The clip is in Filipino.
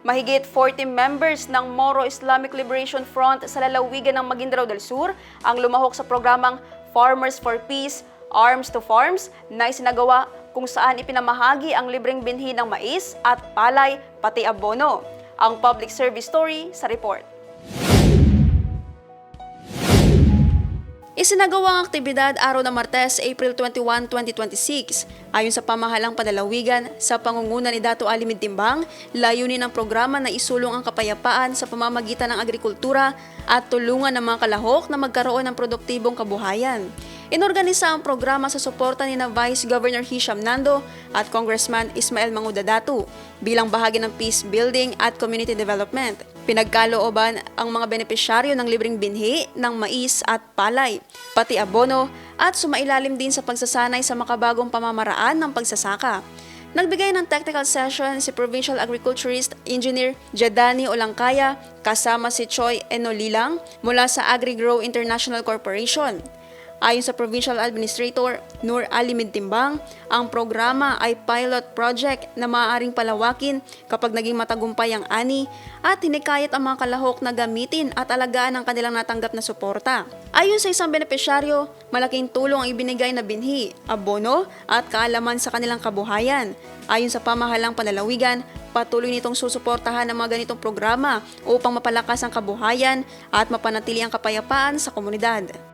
Mahigit 40 members ng Moro Islamic Liberation Front sa lalawigan ng Maguindanao del Sur ang lumahok sa programang Farmers for Peace, Arms to Farms na isinagawa kung saan ipinamahagi ang libreng binhi ng mais at palay pati abono. Ang public service story sa report. Isinagawa ang aktibidad araw ng Martes, April 21, 2026. Ayon sa pamahalang panlalawigan, sa pangunguna ni Dato' Ali Mintimbang, layunin ng programa na isulong ang kapayapaan sa pamamagitan ng agrikultura at tulungan ng mga kalahok na magkaroon ng produktibong kabuhayan. Inorganisa ang programa sa suporta ni Vice Governor Hisham Nando at Congressman Ismael Manguda Datu bilang bahagi ng peace building at community development. Pinagkalooban ang mga benepisyaryo ng libreng binhi ng mais at palay, pati abono at sumailalim din sa pagsasanay sa makabagong pamamaraan ng pagsasaka. Nagbigay ng technical session si Provincial Agriculturist Engineer Jedani Olangkaya kasama si Choi Enolilang mula sa AgriGrow International Corporation. Ayon sa Provincial Administrator Nur Ali Mintimbang, ang programa ay pilot project na maaaring palawakin kapag naging matagumpay ang ani at hinikayat ang mga kalahok na gamitin at alagaan ang kanilang natanggap na suporta. Ayon sa isang benepisyaryo, malaking tulong ang ibinigay na binhi, abono at kaalaman sa kanilang kabuhayan. Ayon sa pamahalang panlalawigan, patuloy nitong susuportahan ang mga ganitong programa upang mapalakas ang kabuhayan at mapanatili ang kapayapaan sa komunidad.